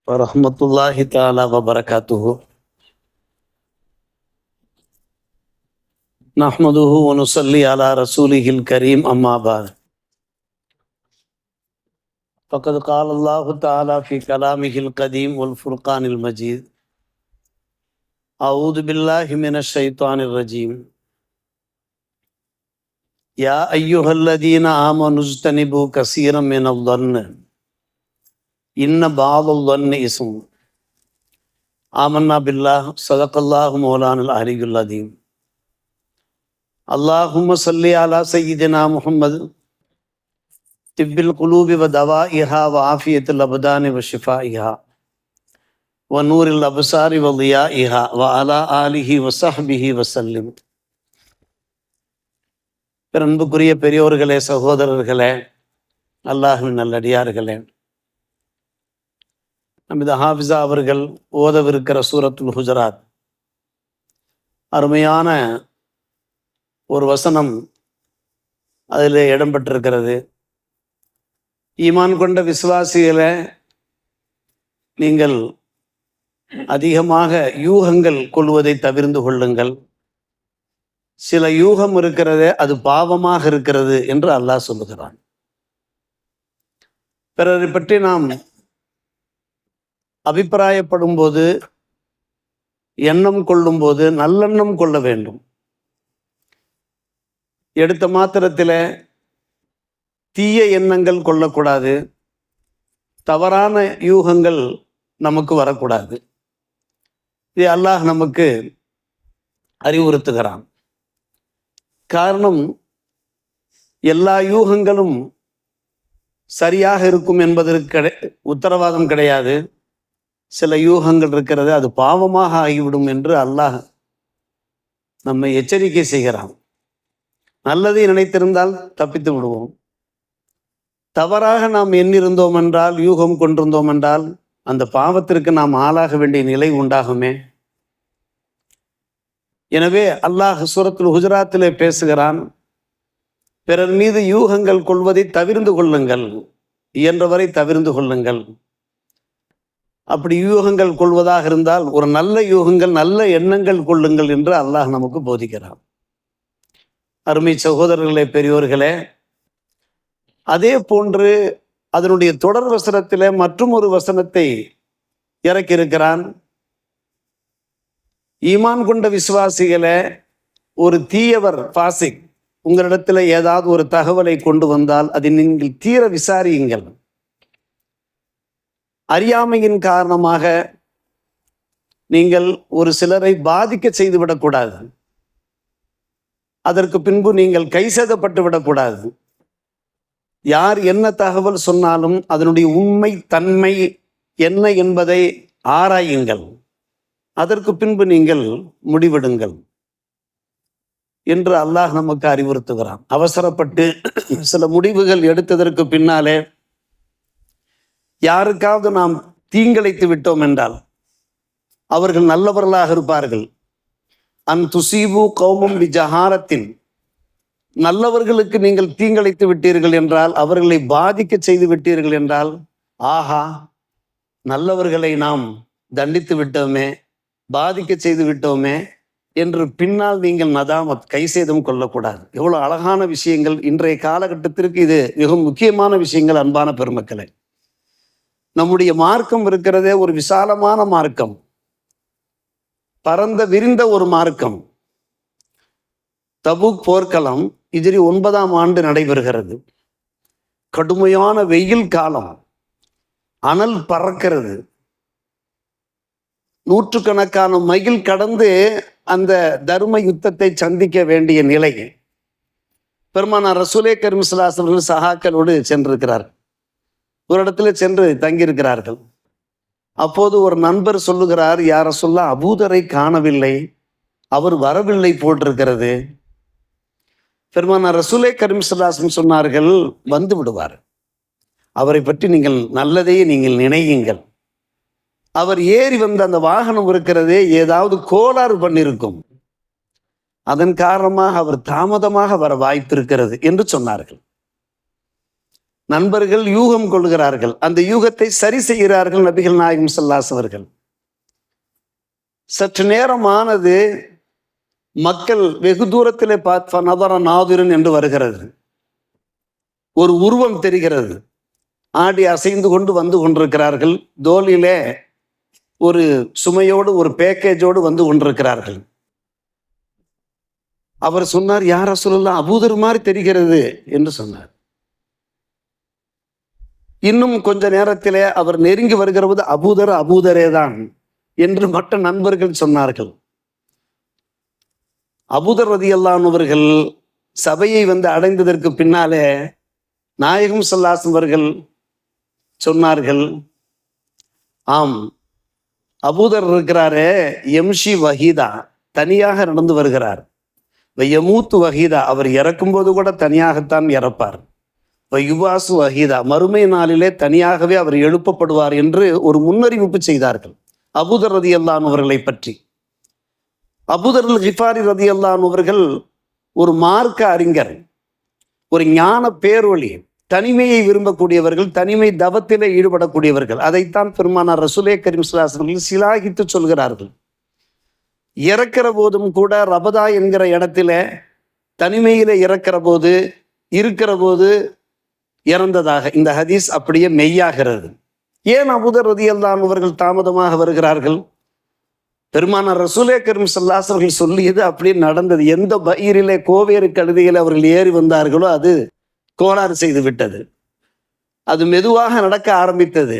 வரஹ்மத்துல்லாஹி தஆலா வபரகாத்துஹு. நஹ்மதுஹு வ நுஸல்லி அலா ரசூலிஹில் கரீம், அம்மா பஅத். ஃபக்கத் கால அல்லாஹு தஆலா ஃபீ கலாமிஹில் கதீம் வல் ஃபுர்கானில் மஜீத். அஊது பில்லாஹி மினஷ் ஷைத்தானிர் ரஜீம். யா அய்யுஹல்லதீன ஆமனு இஜ்தனிபு கஸீரம் மினல் ظن இன்ன பஅதல் ظن இஸ்ம். ஆமன்னா பில்லாஹ், ஸதகல்லாஹு மௌலானல் அலியுல் அதீம். அல்லாஹும்ம ஸல்லி அலா சய்யிதினா முஹம்மது திப்பில் குலூபி வ தவாஇஹா வ ஆஃபியத்தில் அப்தானி வ ஷிஃபாஇஹா வ நூரில் அப்சாரி வ லியாஇஹா வ அலா ஆலிஹி வ ஸஹ்பிஹி வஸல்லிம். அன்புக்குரிய பெரியோர்களே, சகோதரர்களே, அல்லாஹ்வின் நல்லடியார்களே, நமது ஹாஃபிஸா அவர்கள் ஓதவிருக்கிற சூரத்துல் ஹுஜராத் அருமையான ஒரு வசனம் அதில் இடம்பெற்றிருக்கிறது. ஈமான் கொண்ட விசுவாசிகளை நீங்கள் அதிகமாக யூகங்கள் கொள்வதை தவிர்த்து கொள்ளுங்கள். சில யூகம் இருக்கிறதே அது பாவமாக இருக்கிறது என்று அல்லாஹ் சொல்லுகிறான். பிறரை பற்றி நாம் அபிப்பிராயப்படும் போது, எண்ணம் கொள்ளும் போது நல்லெண்ணம் கொள்ள வேண்டும். எடுத்த மாத்திரத்தில் தீய எண்ணங்கள் கொள்ளக்கூடாது, தவறான யூகங்கள் நமக்கு வரக்கூடாது. இது அல்லாஹ் நமக்கு அறிவுறுத்துகிறான். காரணம், எல்லா யூகங்களும் சரியாக இருக்கும் என்பதற்கு உத்தரவாதம் கிடையாது. சில யூகங்கள் இருக்கிறது அது பாவமாக ஆகிவிடும் என்று அல்லாஹ் நம்மை எச்சரிக்கை செய்கிறான். நல்லதை நினைத்திருந்தால் தப்பித்து விடுவோம். தவறாக நாம் எண்ணிருந்தோம் என்றால், யூகம் கொண்டிருந்தோம் என்றால், அந்த பாவத்திற்கு நாம் ஆளாக வேண்டிய நிலை உண்டாகுமே. எனவே அல்லாஹ் சூரத்துல் ஹுஜராத்திலே பேசுகிறான், பிறர் மீது யூகங்கள் கொள்வதை தவிர்த்து கொள்ளுங்கள், இயன்றவரை தவிர்த்து கொள்ளுங்கள். அப்படி யூகங்கள் கொள்வதாக இருந்தால் ஒரு நல்ல யூகங்கள், நல்ல எண்ணங்கள் கொள்ளுங்கள் என்று அல்லாஹ் நமக்கு போதிக்கிறான். அருமை சகோதரர்களே, பெரியோர்களே, அதே போன்று அதனுடைய தொடர் வசனத்திலே மற்றும் ஒரு வசனத்தை இறக்கியிருக்கிறான். ஈமான் கொண்ட விசுவாசிகளை ஒரு தீயவர் பாசிக் உங்களிடத்தில் ஏதாவது ஒரு தகவலை கொண்டு வந்தால் அதை நீங்கள் தீர விசாரியுங்கள். அறியாமையின் காரணமாக நீங்கள் ஒரு சிலரை பாதிக்க செய்து விடக்கூடாது. அதற்கு பின்பு நீங்கள் கைசேதப்பட்டு விடக்கூடாது. யார் என்ன தகவல் சொன்னாலும் அதனுடைய உண்மை தன்மை என்ன என்பதை ஆராயுங்கள். அதற்கு பின்பு நீங்கள் முடிவெடுங்கள் என்று அல்லாஹ் நமக்கு அறிவுறுத்துகிறான். அவசரப்பட்டு சில முடிவுகள் எடுத்ததற்கு பின்னாலே யாருக்காவது நாம் தீங்கிழைத்து விட்டோம் என்றால் அவர்கள் நல்லவர்களாக இருப்பார்கள். அன் துசீபு கௌமும் பிஜஹாரத்தின், நல்லவர்களுக்கு நீங்கள் தீங்கிழைத்து விட்டீர்கள் என்றால், அவர்களை பாதிக்க செய்து விட்டீர்கள் என்றால், ஆஹா, நல்லவர்களை நாம் தண்டித்து விட்டோமே, பாதிக்க செய்து விட்டோமே என்று பின்னால் நீங்கள் நதாமத் கைசேதம் கொள்ளக்கூடாது. எவ்வளவு அழகான விஷயங்கள்! இன்றைய காலகட்டத்திற்கு இது மிக முக்கியமான விஷயங்கள். அன்பான பெருமக்களே, நம்முடைய மார்க்கம் இருக்கிறதே ஒரு விசாலமான மார்க்கம், பரந்த விரிந்த ஒரு மார்க்கம். தபூக் போர்க்களம் ஹிஜ்ரி 9ஆம் ஆண்டு நடைபெறுகிறது. கடுமையான வெயில் காலம், அனல் பறக்கிறது. நூற்றுக்கணக்கான மைல் கடந்து அந்த தர்ம யுத்தத்தை சந்திக்க வேண்டிய நிலை. பெருமானார் ரசூலே கரீம் ஸல்லல்லாஹு அலைஹி வஸல்லம் சஹாக்களோடு சென்றிருக்கிறார்கள். ஒரு இடத்துல சென்று தங்கியிருக்கிறார்கள். அப்போது ஒரு நண்பர் சொல்லுகிறார், யா ரசூலல்லாஹ், அபூதரை காணவில்லை, அவர் வரவில்லை போட்டிருக்கிறது. பெருமானார் ரசூலே கரீம் ஸல்லல்லாஹு அலைஹி வஸல்லம் சொன்னார்கள், வந்து விடுவார், அவரை பற்றி நீங்கள் நல்லதையே நீங்கள் நினையுங்கள். அவர் ஏறி வந்த அந்த வாகனம் இருக்கிறதே ஏதாவது கோளாறு பண்ணியிருக்கும், அதன் காரணமாக அவர் தாமதமாக வர வாய்ப்பு இருக்கிறது என்று சொன்னார்கள். நண்பர்கள் யூகம் கொள்கிறார்கள், அந்த யூகத்தை சரி செய்கிறார்கள் நபிகள் நாயகம் ஸல்லல்லாஹு அவர்கள். சற்று நேரமானது, மக்கள் வெகு தூரத்திலே பார்த்த நபர நாதுரன் என்று வருகிறது, ஒரு உருவம் தெரிகிறது, ஆடி அசைந்து கொண்டு வந்து கொண்டிருக்கிறார்கள், தோளிலே ஒரு சுமையோடு ஒரு பேக்கேஜோடு வந்து கொண்டிருக்கிறார்கள். அவர் சொன்னார், யார் ரசூலுல்லாஹ், அபூதர் மாதிரி தெரிகிறது என்று சொன்னார். இன்னும் கொஞ்ச நேரத்திலே அவர் நெருங்கி வருகிற போது அபூதர் அபூதரே தான் என்று மற்ற நண்பர்கள் சொன்னார்கள். அபூதர் ரலியல்லாஹு அன்ஹு அவர்கள் சபையை வந்து அடைந்ததற்கு பின்னாலே நாயகம் ஸல்லல்லாஹு அலைஹி அவர்கள் சொன்னார்கள், ஆம், அபூதர் இருக்கிறாரே, எம்ஷி வஹீதா, தனியாக நடந்து வருகிறார். யமூத்து வஹீதா, அவர் இறக்கும்போது கூட தனியாகத்தான் இறப்பார். யுபாசு வஹீதா, மறுமை நாளிலே தனியாகவே அவர் எழுப்பப்படுவார் என்று ஒரு முன்னறிவிப்பு செய்தார்கள் அபூதர் ரலியல்லாஹு அன்ஹு அவர்களை பற்றி. அபூதர் கிஃபாரி ரலியல்லாஹு அன்ஹு அவர்கள் ஒரு மார்க்க அறிஞர், ஒரு ஞான பேரொளி, தனிமையை விரும்பக்கூடியவர்கள், தனிமை தவத்திலே ஈடுபடக்கூடியவர்கள். அதைத்தான் பெருமானார் ரசூலே கரீம் ஸல்லல்லாஹு அலைஹி வஸல்லம் சிலாகித்து சொல்கிறார்கள். இறக்கிற போதும் கூட ரபதா என்கிற இடத்துல தனிமையில இறக்கிற போது, இருக்கிற போது இறந்ததாக இந்த ஹதீஸ் அப்படியே மெய்யாகிறது. ஏன் அபூதர் ரலியல்லாஹு அன்ஹு அவர்கள் தாமதமாக வருகிறார்கள்? பெருமானார் ரசூலே கரீம் ஸல்லல்லாஹு அலைஹி வஸல்லம் சொல்லியது அப்படியே நடந்தது. எந்த பயிரிலே கோவேறு கழுதையில் அவர்கள் ஏறி வந்தார்களோ அது கோளாறு செய்து விட்டது, அது மெதுவாக நடக்க ஆரம்பித்தது.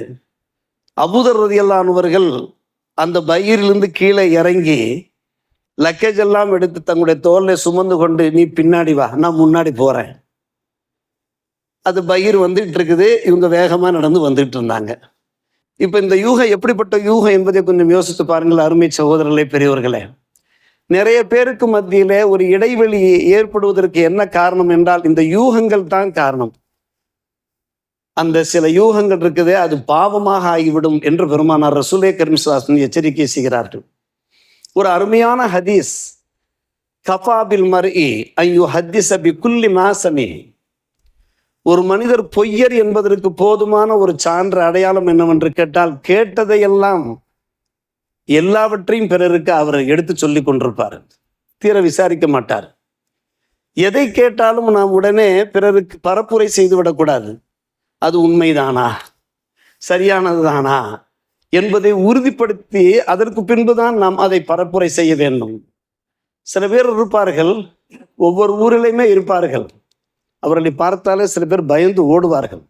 அபூதர் ரலியல்லாஹு அன்ஹு அவர்கள் அந்த பயிரிலிருந்து கீழே இறங்கி லக்கேஜ் எல்லாம் எடுத்து தங்களுடைய தோல்லை சுமந்து கொண்டு, நீ பின்னாடி வா, நான் முன்னாடி போறேன். அது பயிர் வந்துட்டு இருக்குது, இவங்க வேகமா நடந்து வந்துட்டு இருந்தாங்க. இப்ப இந்த யூகம் எப்படிப்பட்ட யூகம் என்பதை கொஞ்சம் யோசித்து பாருங்கள் அருமை சகோதரர்களே, பெரியவர்களே. நிறைய பேருக்கு மத்தியிலே ஒரு இடைவெளி ஏற்படுவதற்கு என்ன காரணம் என்றால் இந்த யூகங்கள் தான் காரணம். அந்த சில யூகங்கள் இருக்குதே, அது பாவமாக ஆகிவிடும் என்று பெருமானார் ரசூலே கரீம் ஸல்லல்லாஹு அலைஹி வஸல்லம் எச்சரிக்கை செய்கிறார்கள். ஒரு அருமையான ஹதீஸ், கஃபா பில் மர்இ அன் யுஹத்திஸ பிகுல்லி மா சமி. ஒரு மனிதர் பொய்யர் என்பதற்கு போதுமான ஒரு சான்று அடையாளம் என்னவென்று கேட்டால், கேட்டதையெல்லாம் எல்லாவற்றையும் பிறருக்கு அவர் எடுத்து சொல்லி கொண்டிருப்பார், தீர விசாரிக்க மாட்டார். எதை கேட்டாலும் நாம் உடனே பிறருக்கு பரப்புரை செய்து விடக்கூடாது. அது உண்மைதானா, சரியானதுதானா என்பதை உறுதிப்படுத்தி அதற்கு பின்புதான் நாம் அதை பரப்புரை செய்ய வேண்டும். சில பேர் இருப்பார்கள், ஒவ்வொரு ஊரிலையுமே இருப்பார்கள், அவர்களை பார்த்தாலே சில பேர் பயந்து ஓடுவார்கள்.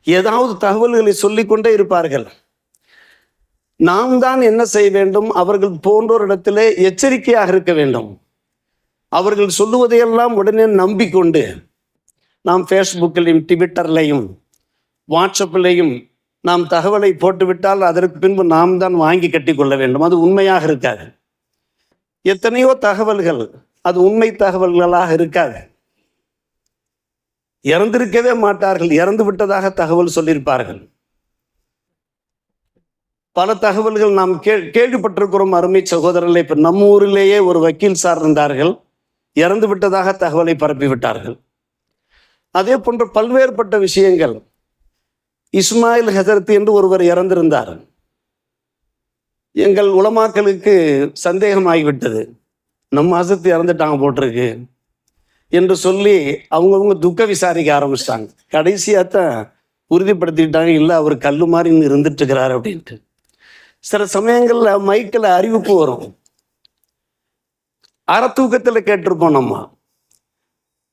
ஏதாவது தகவல்களை சொல்லிக்கொண்டே இருப்பார்கள். நாம் தான் என்ன செய்ய வேண்டும்? அவர்கள் போன்றோரிடத்திலே எச்சரிக்கையாக இருக்க வேண்டும். அவர்கள் சொல்லுவதையெல்லாம் உடனே நம்பிக்கொண்டு நாம் ஃபேஸ்புக்கிலையும் ட்விட்டர்லையும் வாட்ஸ்அப்லையும் நாம் தகவலை போட்டுவிட்டால் அதற்கு பின்பு நாம் தான் வாங்கி கட்டி கொள்ள வேண்டும். அது உண்மையாக இருக்காது. எத்தனையோ தகவல்கள் அது உண்மை தகவல்களாக இருக்காது. இறந்திருக்கவே மாட்டார்கள், இறந்து விட்டதாக தகவல் சொல்லியிருப்பார்கள். பல தகவல்கள் நாம் கேள்விப்பட்டிருக்கிறோம் அருமை சகோதரர்களே. இப்ப நம்ம ஊரிலேயே ஒரு வக்கீல் சார் இருந்தார்கள், இறந்து விட்டதாக தகவலை பரப்பி விட்டார்கள். அதே போன்ற பல்வேறுபட்ட விஷயங்கள். இஸ்மாயில் ஹசரத் என்று ஒருவர் இறந்திருந்தார். எங்கள் உலமாக்களுக்கு சந்தேகமாகிவிட்டது, நம்ம ஹசரத் இறந்துட்டாங்க போட்டிருக்கு என்று சொல்லி அவங்கவுங்க துக்க விசாரிக்க ஆரம்பிச்சிட்டாங்க. கடைசியாத்தான் உறுதிப்படுத்திக்கிட்டாங்க, இல்லை அவர் கல்லு மாதிரி இன்னும் இருந்துட்டு இருக்கிறார் அப்படின்ட்டு. சில சமயங்கள்ல மைக்கில் அறிவிப்பு வரும், அறத்தூக்கத்தில் கேட்டிருப்போம் நம்ம.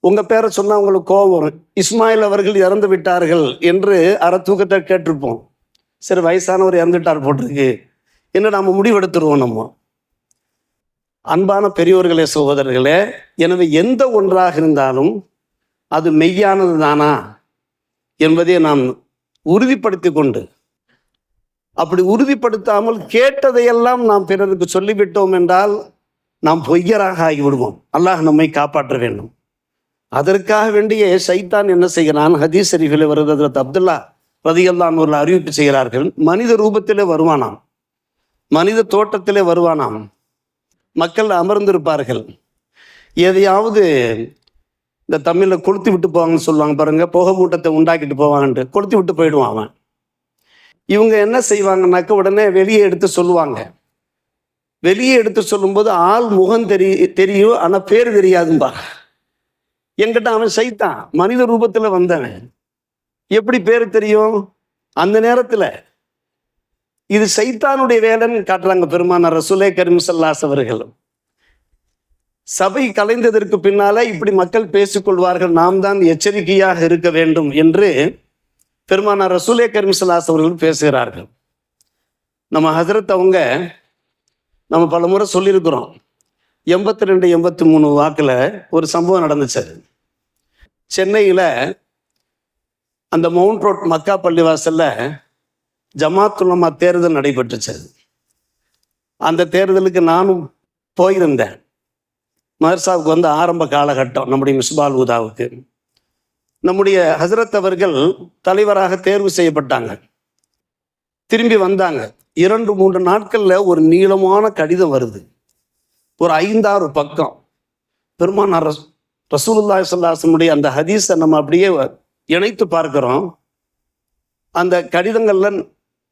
உங்க பேரை சொன்னா உங்களுக்கு கோபம் வரும், இஸ்மாயில் அவர்கள் இறந்து விட்டார்கள் என்று அறத்தூக்கத்தை கேட்டிருப்போம். சரி, வயசானவர் இறந்துட்டார் போட்டிருக்கு என்று நாம முடிவெடுத்துருவோம் நம்ம. அன்பான பெரியோர்களே, சகோதரர்களே, எனவே எந்த ஒன்றாக இருந்தாலும் அது மெய்யானது தானா என்பதை நாம் உறுதிப்படுத்தி கொண்டு, அப்படி உறுதிப்படுத்தாமல் கேட்டதையெல்லாம் நாம் பிறருக்கு சொல்லிவிட்டோம் என்றால் நாம் பொய்யராக ஆகிவிடுவோம். அல்லாஹ் நம்மை காப்பாற்ற வேண்டும். அதற்காக வேண்டிய சைத்தான் என்ன செய்கிறான்? ஹதீஸ் ஷரீஃபில் வருகிறது, அப்துல்லா ரலியல்லாஹு அன்ஹு அறிவிப்பு செய்கிறார்கள், மனித ரூபத்திலே வருவானாம், மனித தோட்டத்திலே வருவானாம். மக்கள் அமர்ந்திருப்பார்கள், எதையாவது இந்த தமிழில் கொளுத்தி விட்டு போவாங்கன்னு சொல்லுவாங்க பாருங்க, புகை மூட்டத்தை உண்டாக்கிட்டு போவாங்கன்ட்டு கொளுத்தி விட்டு போயிடுவான் அவன். இவங்க என்ன செய்வாங்கன்னாக்க உடனே வெளியே எடுத்து சொல்லுவாங்க. வெளியே எடுத்து சொல்லும்போது ஆள் முகம் தெரியும், ஆனால் பேர் தெரியாதும்பா. என்கிட்ட அவன் சைத்தான், மனித ரூபத்தில் வந்தவன், எப்படி பேர் தெரியும்? அந்த நேரத்தில் இது சைத்தானுடைய வேலைன்னு காட்டுறாங்க பெருமானார் ரசூலே கரீம் ஸல்லல்லாஹு அலைஹி வஸல்லம். சபை கலைந்ததற்கு பின்னால இப்படி மக்கள் பேசிக்கொள்வார்கள், நாம் தான் எச்சரிக்கையாக இருக்க வேண்டும் என்று பெருமானார் ரசூலே கரீம் ஸல்லல்லாஹு அலைஹி வஸல்லம் பேசுகிறார்கள். நம்ம ஹஜ்ரத் அவங்க நம்ம பல முறை சொல்லியிருக்கிறோம். 82 83 வாக்கில் ஒரு சம்பவம் நடந்துச்சு. சென்னையில் அந்த மவுண்ட் ரோட் மக்கா பள்ளிவாசல்ல ஜமாத் உலமா தேர்தல் நடைபெற்றுச்சு. அந்த தேர்தலுக்கு நானும் போயிருந்தேன். மதர்சாவுக்கு வந்து ஆரம்ப காலகட்டம் நம்முடைய மிஸ்பால் ஹுதாவுக்கு. நம்முடைய ஹசரத் அவர்கள் தலைவராக தேர்வு செய்யப்பட்டாங்க. திரும்பி வந்தாங்க. 2-3 நாட்கள்ல ஒரு நீளமான கடிதம் வருது, ஒரு 5-6 பக்கம். பெருமானார் ரசூலுல்லாஹி ஸல்லல்லாஹு அலைஹி வஸல்லம் அந்த ஹதீஸை நம்ம அப்படியே இணைத்து பார்க்கிறோம். அந்த கடிதங்கள்ல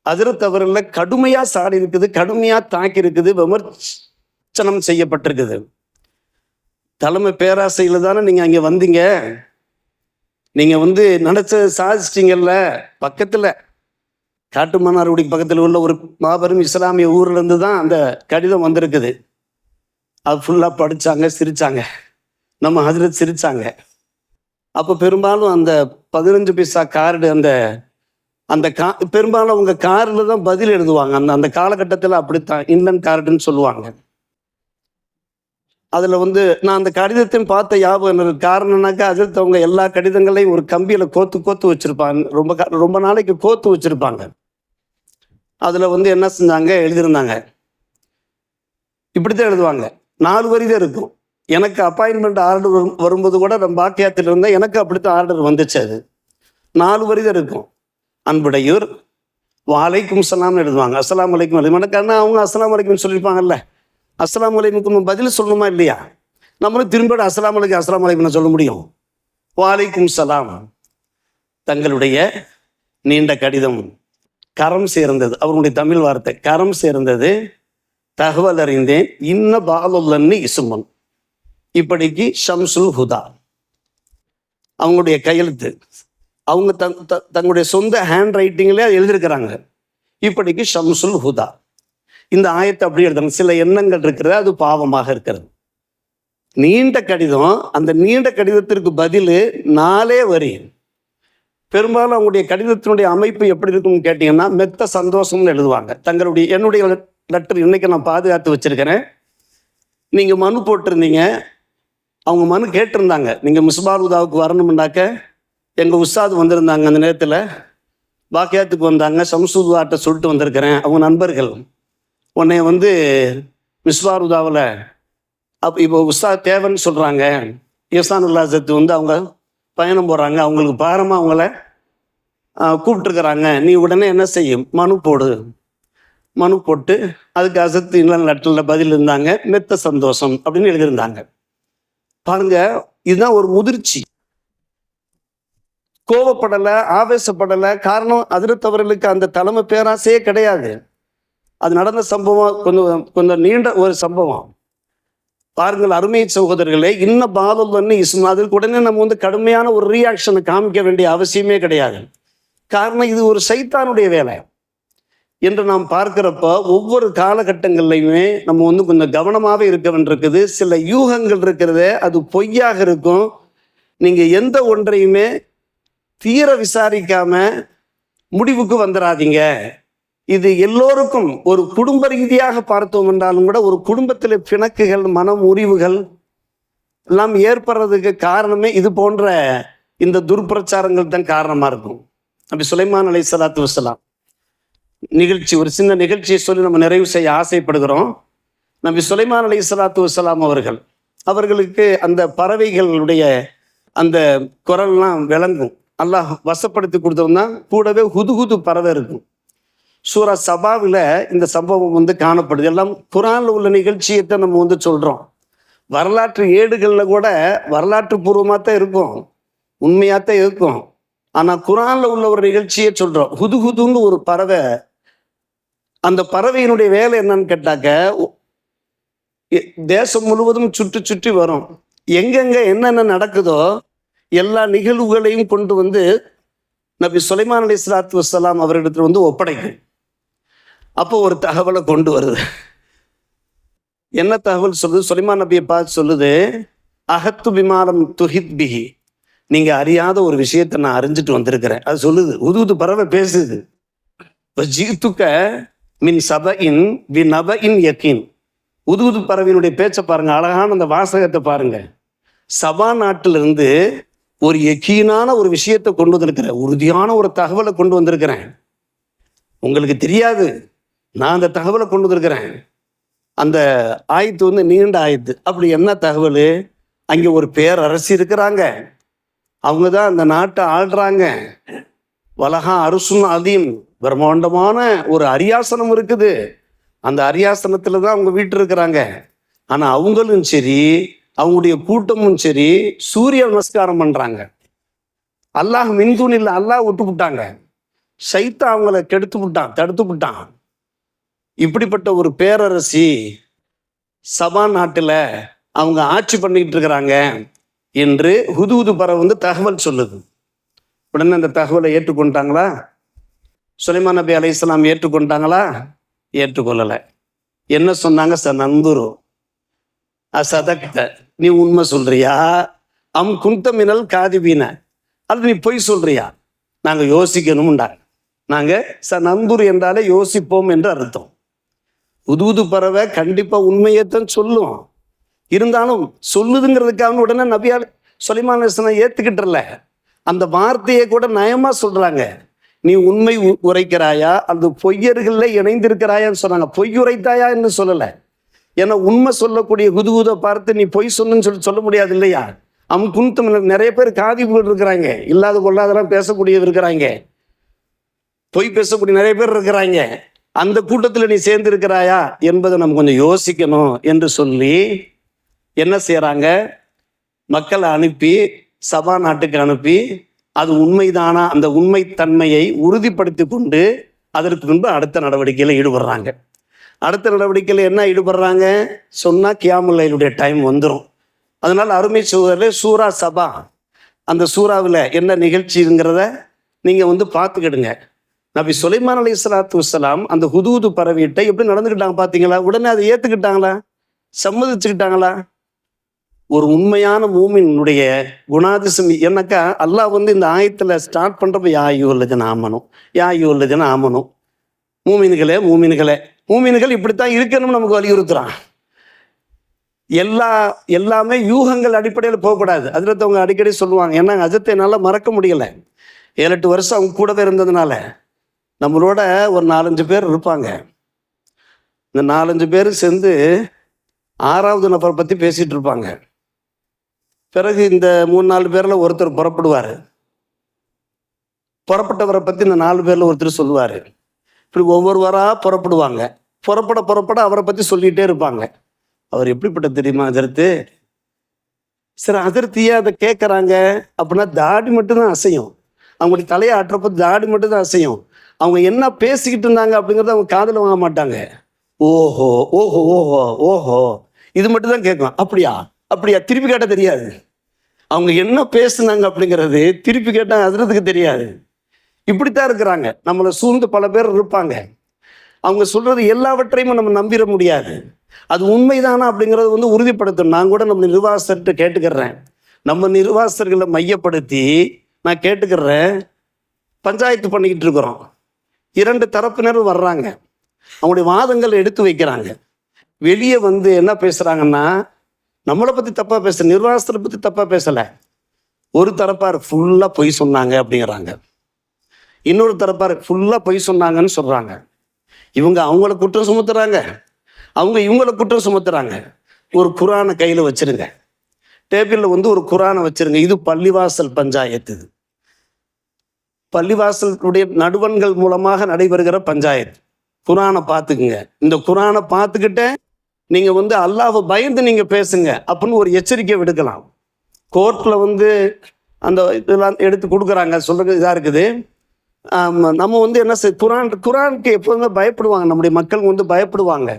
ஹஜ்ரத் அவர்கள கடுமையா சாடி இருக்குது, கடுமையா தாக்கி இருக்குது, விமர்சனம் செய்யப்பட்டிருக்குது. தலைமை பேராசையில தானே நீங்க அங்க வந்தீங்க, நீங்க வந்து நினைச்ச சாதிச்சிட்டீங்கல்ல. பக்கத்துல காட்டுமன்னார்குடி பக்கத்தில் உள்ள ஒரு மாபெரும் இஸ்லாமிய ஊர்ல இருந்து தான் அந்த கடிதம் வந்திருக்குது. அது ஃபுல்லா படிச்சாங்க, சிரிச்சாங்க. நம்ம ஹஜ்ரத் சிரிச்சாங்க. அப்போ பெரும்பாலும் அந்த 15 பைசா கார்டு, அந்த பெரும்பாலும் அவங்க காரில் தான் பதில் எழுதுவாங்க. அந்த காலகட்டத்தில் அப்படித்தான் இந்தியன் கார்டுன்னு சொல்லுவாங்க. அதில் வந்து நான் அந்த கடிதத்தையும் பார்த்த ஞாபகம். காரணம்னாக்கா ஹஜ்ரத் அவங்க எல்லா கடிதங்களையும் ஒரு கம்பியில் கோத்து வச்சுருப்பாங்க. ரொம்ப நாளைக்கு கோத்து வச்சுருப்பாங்க. அதில் வந்து என்ன செஞ்சாங்க, எழுதியிருந்தாங்க. இப்படித்தான் எழுதுவாங்க. 4 வரி தான் இருக்கும். எனக்கு அப்பாயின்மெண்ட் ஆர்டர் வரும்போது கூட நம்ம பாக்கியத்தில் இருந்தால் எனக்கு அப்படித்தான் ஆர்டர் வந்துச்சு. அது 4 வரி தான் இருக்கும். அன்புடையூர் வாலைக்கும் சலாம்னு எழுதுவாங்க. அஸ்ஸலாமு அலைக்கும் எழுதுமானக்காரனா அவங்க அஸ்ஸலாமு அலைக்கும்னு சொல்லியிருப்பாங்கல்ல. அஸ்ஸலாமு அலைக்கும் பதில் சொல்லணுமா இல்லையா? நம்மளும் திரும்ப அஸ்ஸலாமு அலைக்கும் சொல்ல முடியும். வாலைக்கும் சலாம். தங்களுடைய நீண்ட கடிதம் கரம் சேர்ந்தது. அவருடைய தமிழ் வார்த்தை கரம் சேர்ந்தது. தகவல் அறிந்தேன். இன்ன பாலுல்லன்னு இசுமன். இப்படிக்கு ஷம்சுல் ஹுதா. அவங்களுடைய கையெழுத்து. அவங்க தங்களுடைய சொந்த ஹேண்ட் ரைட்டிங்லேயே எழுதியிருக்கிறாங்க. இப்படிக்கு ஷம்சுல் ஹுதா. இந்த ஆயத்தை அப்படி எழுதுறாங்க. சில எண்ணங்கள் இருக்கிறது, அது பாவமாக இருக்கிறது. நீண்ட கடிதம். அந்த நீண்ட கடிதத்திற்கு பதில் 4 வரி. பெரும்பாலும் அவங்களுடைய கடிதத்தினுடைய அமைப்பு எப்படி இருக்குன்னு கேட்டீங்கன்னா, மெத்த சந்தோஷம்னு எழுதுவாங்க. என்னுடைய லெட்டர் இன்னைக்கு நான் பாதுகாத்து வச்சிருக்கிறேன். நீங்க மனு போட்டிருந்தீங்க, அவங்க மனு கேட்டிருந்தாங்க, நீங்க மிஸ்பால் ஹுதாவுக்கு வரணும்னாக்க எங்கள் உஸ்தாது வந்திருந்தாங்க. அந்த நேரத்தில் பாக்கியாத்துக்கு வந்தாங்க. ஷம்சுல்லாட்ட சொல்லிட்டு வந்திருக்கிறேன். அவங்க நண்பர்கள் உன்னை வந்து மிஸ்பால் ஹுதாவில் இப்போ உஸ்தாத் தேவைன்னு சொல்கிறாங்க. ஈசானுல்லா சத்து வந்து அவங்க பயணம் போகிறாங்க, அவங்களுக்கு பாரமாக அவங்கள கூப்பிட்டுருக்குறாங்க. நீ உடனே என்ன செய்யும், மனு போடு. மனு போட்டு அதுக்கு அசத்து இன்னும் லெட்டரில் பதில் இருந்தாங்க. மெத்த சந்தோஷம் அப்படின்னு எழுதியிருந்தாங்க. பாருங்க, இதுதான் ஒரு முதிர்ச்சி. கோவப்படலை, ஆவேசப்படலை. காரணம் ஹஜ்ரத் அவர்களுக்கு அந்த தலைமை பேராசையே கிடையாது. அது நடந்த சம்பவம் கொஞ்சம் நீண்ட ஒரு சம்பவம். பாருங்கள் அருமை சகோதரர்களே, இன்ன பாலுல்லன்னு இஸ்மு. அதற்கு உடனே நம்ம வந்து கடுமையான ஒரு ரியாக்ஷனை காமிக்க வேண்டிய அவசியமே கிடையாது. காரணம் இது ஒரு சைத்தானுடைய வேலை என்று நாம் பார்க்கிறப்ப ஒவ்வொரு காலகட்டங்கள்லையுமே நம்ம வந்து கொஞ்சம் கவனமாகவே இருக்க வேண்டியிருக்குது. சில யூகங்கள் இருக்கிறதே அது பொய்யாக இருக்கும். நீங்கள் எந்த ஒன்றையுமே தீர விசாரிக்காம முடிவுக்கு வந்துடாதீங்க. இது எல்லோருக்கும் ஒரு குடும்ப ரீதியாக பார்த்தோம் என்றாலும் கூட ஒரு குடும்பத்தில் பிணக்குகள், மன முறிவுகள் எல்லாம் ஏற்படுறதுக்கு காரணமே இது போன்ற இந்த துர்பிரச்சாரங்கள் தான் காரணமாக இருக்கும். நபி சுலைமான் அலைஹிஸ்ஸலாத்து வஸ்ஸலாம் நிகழ்ச்சி, ஒரு சின்ன நிகழ்ச்சியை சொல்லி நம்ம நிறைவு செய்ய ஆசைப்படுகிறோம். நபி சுலைமான் அலைஹிஸ்ஸலாத்து வஸ்ஸலாம் அவர்களுக்கு அந்த பறவைகளுடைய அந்த குரல்லாம் விளங்கும். அல்லாஹ் வசப்படுத்தி கொடுத்தோம்னா கூடவே ஹுதுஹுது பறவை இருக்கும். சூரா சபாவில் இந்த சம்பவம் வந்து காணப்படுது. எல்லாம் குர்ஆன்ல உள்ள நிகழ்ச்சியத்தை நம்ம வந்து சொல்றோம். வரலாற்று ஏடுகளில் கூட வரலாற்று பூர்வமாக தான் இருக்கும், உண்மையாக தான் இருக்கும். ஆனால் குரானில் உள்ள ஒரு நிகழ்ச்சியை சொல்கிறோம். ஹுதுஹுதுன்னு ஒரு பறவை, அந்த பறவையினுடைய வேலை என்னன்னு கேட்டாக்க தேசம் முழுவதும் சுற்றி சுற்றி வரும். எங்கெங்க என்னென்ன நடக்குதோ எல்லா நிகழ்வுகளையும் கொண்டு வந்து நபி சுலைமான் அலைஹிஸ்ஸலாத்து வஸ்ஸலாம் அவரிடத்துல வந்து ஒப்படைக்கும். அப்போ ஒரு தகவலை கொண்டு வருது. என்ன தகவல் சொல்லுது? சுலைமான் நபியை பார்த்து சொல்லுது, அகத்து பிமாலம் துஹித் பிஹி, நீங்க அறியாத ஒரு விஷயத்தை நான் அறிஞ்சிட்டு வந்திருக்கிறேன். அது சொல்லுது. உதுது பறவை பேசுது. ஜீத்துக்க மின் சபஇன் வி நபஇன் யகீன். உதுது பறவையினுடைய பேச்சை பாருங்க, அழகான அந்த வாசகத்தை பாருங்க. சபா நாட்டிலிருந்து ஒரு யகீனான ஒரு விஷயத்தை கொண்டு வந்திருக்கிறேன், உறுதியான ஒரு தகவலை கொண்டு வந்திருக்கிறேன். உங்களுக்கு தெரியாது, நான் அந்த தகவலை கொண்டு வந்திருக்கிறேன். அந்த ஆயத்து வந்து நீண்ட ஆயத்து. அப்படி என்ன தகவல்? அங்கே ஒரு பேரரசி இருக்கிறாங்க, அவங்க தான் அந்த நாட்டை ஆள்றாங்க. வலகா அரசுன் அதீம், பிரம்மாண்டமான ஒரு அரியாசனம் இருக்குது. அந்த அரியாசனத்துல தான் அவங்க வீட்டு இருக்கிறாங்க. ஆனா அவங்களும் சரி, அவங்களுடைய கூட்டமும் சரி, சூரிய நமஸ்காரம் பண்றாங்க. அல்லாஹ் மின்தூன் இல்லை, அல்லாஹ் விட்டு விட்டாங்க. சைத்தா அவங்கள கெடுத்து விட்டான், தடுத்து விட்டான். இப்படிப்பட்ட ஒரு பேரரசி சபா நாட்டில் அவங்க ஆட்சி பண்ணிக்கிட்டு இருக்கிறாங்க என்று ஹுதுஹுது பறவை வந்து தகவல் சொல்லுது. உடனே அந்த தகவலை ஏற்றுக்கொண்டாங்களா? சுலைமான் நபி அலைஹிஸ்ஸலாம் ஏற்றுக்கொண்டாங்களா? ஏற்றுக்கொள்ளலை. என்ன சொன்னாங்க? நந்துரு அசதக்த, நீ உண்மை சொல்றியா? அம் குந்த மினல் காதிபீன, அது நீ பொய் சொல்றியா? நாங்கள் யோசிக்கணும்டாங்க. நாங்கள் நந்துரு என்றாலே யோசிப்போம் என்று அர்த்தம். உதுது பறவை கண்டிப்பா உண்மையைத்தான் சொல்லும். இருந்தாலும் சொல்லுதுங்கிறதுக்காக உடனே நபியால் சுலைமான் அலைஹிஸ்ஸலாம் ஏத்துக்கிட்டல. அந்த வார்த்தையை கூட நயமா சொல்றாங்க. நீ உண்மை உரைக்கிறாயா அல்லது பொய்யர்களில் இணைந்திருக்கிறாயான்னு சொன்னாங்க. பொய் உரைத்தாயா என்று சொல்லலை. ஏன்னா உண்மை சொல்லக்கூடிய குதுகுதை பார்த்து நீ பொய் சொன்னு சொல்ல முடியாது இல்லையா? குந்தம் நிறைய பேர் காதிபுகள் இருக்கிறாங்க, இல்லாத கொள்ளாதெல்லாம் பேசக்கூடியவர் இருக்கிறாங்க, பொய் பேசக்கூடிய நிறைய பேர் இருக்கிறாங்க. அந்த கூட்டத்தில் நீ சேர்ந்து இருக்கிறாயா என்பதை நம்ம கொஞ்சம் யோசிக்கணும் என்று சொல்லி என்ன செய்யறாங்க? மக்களை அனுப்பி, சபா நாட்டுக்கு அனுப்பி, அது உண்மைதானா அந்த உண்மைத்தன்மையை உறுதிப்படுத்தி கொண்டு அதற்கு முன்பு அடுத்த நடவடிக்கையில் ஈடுபடுறாங்க. அடுத்த நடவடிக்கையில் என்ன ஈடுபடுறாங்க சொன்னால் கியாமுல் லைலுடைய டைம் வந்துடும். அதனால் அருமை சகோதரர்களே, சூரா சபா, அந்த சூறாவில் என்ன நிகழ்ச்சிங்கிறத நீங்கள் வந்து பார்த்துக்கிடுங்க. நபி சுலைமான் அலைஹிஸ்ஸலாத்து வஸ்ஸலாம் அந்த ஹுதுஹுது பறவையிட்ட எப்படி நடந்துக்கிட்டாங்க பார்த்தீங்களா? உடனே அதை ஏற்றுக்கிட்டாங்களா? சம்மதிச்சுக்கிட்டாங்களா? ஒரு உண்மையான மூமினுடைய குணாதிசம் என்னக்கா, அல்லாஹ் வந்து இந்த ஆயத்தில் ஸ்டார்ட் பண்ணுறப்ப யா ஐயுஹல்லதீன ஆமனு, மூமின்களே இப்படித்தான் இருக்கணும்னு நமக்கு வலியுறுத்துறான். எல்லாமே யூகங்கள் அடிப்படையில் போகக்கூடாது. அதில் அவங்க அடிக்கடி சொல்லுவாங்க. ஏன்னா அஜத்தை என்னால் மறக்க முடியலை. 7-8 வருஷம் அவங்க கூடவே இருந்ததுனால. நம்மளோட ஒரு 4-5 பேர் இருப்பாங்க. இந்த 4-5 பேர் சேர்ந்து 6வது நபரை பற்றி பேசிகிட்டு இருப்பாங்க. பிறகு இந்த 3-4 பேரில் ஒருத்தர் புறப்படுவார். புறப்பட்டவரை பற்றி இந்த 4 பேரில் ஒருத்தர் சொல்லுவார். இப்படி ஒவ்வொருவராக புறப்படுவாங்க. புறப்பட அவரை பற்றி சொல்லிகிட்டே இருப்பாங்க. அவர் எப்படிப்பட்ட தெரியுமா அதிர்த்து? சரி, அதிர்த்தியே அதை கேட்குறாங்க அப்படின்னா தாடி மட்டும்தான் அசையும். அவங்களுடைய தலையை ஆட்டுறப்போ தாடி மட்டும்தான் அசையும். அவங்க என்ன பேசிக்கிட்டு இருந்தாங்க அப்படிங்கிறத அவங்க காதில் வாங்க மாட்டாங்க. ஓஹோ ஓஹோ ஓஹோ ஓஹோ இது மட்டும் தான் கேட்கும். அப்படியா திருப்பி கேட்டால் தெரியாது. அவங்க என்ன பேசுனாங்க அப்படிங்கிறது திருப்பி கேட்டால் அதிரத்துக்கு தெரியாது. இப்படித்தான் இருக்கிறாங்க. நம்மளை சூழ்ந்து பல பேர் இருப்பாங்க. அவங்க சொல்றது எல்லாவற்றையும் நம்ம நம்பிட முடியாது. அது உண்மைதானா அப்படிங்கிறது வந்து உறுதிப்படுத்தணும். நான் கூட நம்ம நிர்வாகஸ்தர்கிட்ட கேட்டுக்கிறேன். நம்ம நிர்வாகஸ்தர்களை மையப்படுத்தி நான் கேட்டுக்கிறேன். பஞ்சாயத்து பண்ணிக்கிட்டு இருக்கிறோம். 2 தரப்பினரும் வர்றாங்க. அவங்களுடைய வாதங்கள் எடுத்து வைக்கிறாங்க. வெளியே வந்து என்ன பேசுறாங்கன்னா, நம்மளை பற்றி தப்பாக பேச, நிர்வாகத்தை பற்றி தப்பாக பேசலை. ஒரு தரப்பார் ஃபுல்லாக பொய் சொன்னாங்க அப்படிங்கிறாங்க. இன்னொரு தரப்பார் ஃபுல்லாக பொய் சொன்னாங்கன்னு சொல்கிறாங்க. இவங்க அவங்கள குற்றம் சுமத்துறாங்க, அவங்க இவங்கள குற்றம் சுமத்துறாங்க. ஒரு குரானை கையில் வச்சிருங்க, டேபிளில் வந்து ஒரு குரானை வச்சிருங்க. இது பள்ளிவாசல் பஞ்சாயத்து. இது பள்ளிவாசலுடைய நடுவன்கள் மூலமாக நடைபெறுகிற பஞ்சாயத்து. குரானை பார்த்துக்குங்க. இந்த குரானை பார்த்துக்கிட்டே நீங்க வந்து அல்லாஹ்வை பயந்து நீங்க பேசுங்க அப்படின்னு ஒரு எச்சரிக்கை விடுக்கலாம். கோர்ட்ல வந்து அந்த இதெல்லாம் எடுத்து கொடுக்குறாங்க, சொல்றது இதா இருக்குது. நம்ம வந்து என்ன குரானுக்கு எப்போதுமே பயப்படுவாங்க, நம்முடைய மக்கள் வந்து பயப்படுவாங்க.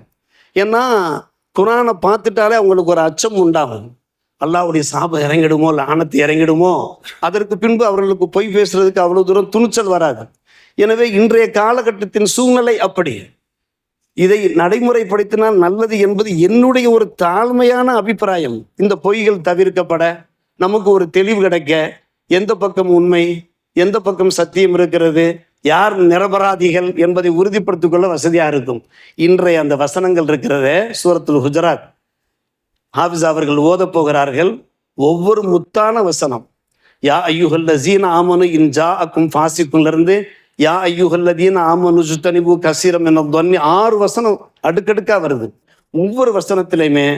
ஏன்னா குரானை பார்த்துட்டாலே அவங்களுக்கு ஒரு அச்சம் உண்டாகும். அல்லாஹ்வுடைய சாபம் இறங்கிடுமோ, லானத்து இறங்கிடுமோ, அதற்கு பின்பு அவர்களுக்கு பொய் பேசுறதுக்கு அவ்வளவு தூரம் துணிச்சல் வராது. எனவே இன்றைய காலகட்டத்தின் சூழ்நிலை அப்படி. இதை நடைமுறைப்படுத்தினால் நல்லது என்பது என்னுடைய ஒரு தாழ்மையான அபிப்பிராயம். இந்த பொய்கள் தவிர்க்கப்பட, நமக்கு ஒரு தெளிவு கிடைக்க, எந்த பக்கம் உண்மை, எந்த பக்கம் சத்தியம் இருக்கிறது, யார் நிரபராதிகள் என்பதை உறுதிப்படுத்திக் கொள்ள வசதியாக இருக்கும். இன்றைய அந்த வசனங்கள் இருக்கிறதே, சூரத்துல் ஹுஜராத் ஹாஃபிஸ் அவர்கள் ஓதப் போகிறார்கள். ஒவ்வொரு முத்தான வசனம், யா ஐயுஹல்லஸீன ஆமனு இன் ஜாஅக்கும் ஃபாசிக்குன்லிருந்து யா ஐயுஹல்லதீன ஆமனு ஜுத்தனிபு கஸீரம் மினத் ظنி 6 வசனம் அடுக்கடுக்கா வருது. ஒவ்வொரு வசனத்திலையுமே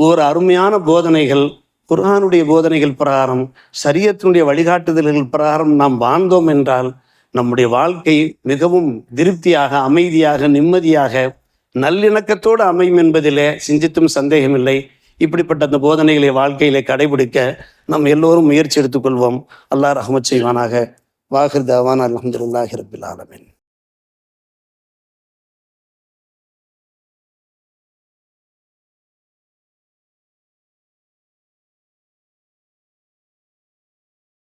ஒரு அருமையான போதனைகள், குர்ஆனுடைய போதனைகள் பிரகாரம், ஷரியத்தினுடைய வழிகாட்டுதல்கள் பிரகாரம் நாம் வாழ்ந்தோம் என்றால் நம்முடைய வாழ்க்கை மிகவும் திருப்தியாக, அமைதியாக, நிம்மதியாக, நல்லிணக்கத்தோடு அமையும் என்பதிலே சிந்தித்தும் சந்தேகமில்லை. இப்படிப்பட்ட அந்த போதனைகளை வாழ்க்கையிலே கடைபிடிக்க நாம் எல்லோரும் முயற்சி எடுத்துக்கொள்வோம். அல்லாஹ் ரஹ்மத் செய்வானாக. வாஹிர் தவானா அல்ஹம்துலில்லாஹி ரப்பில் ஆலமீன்.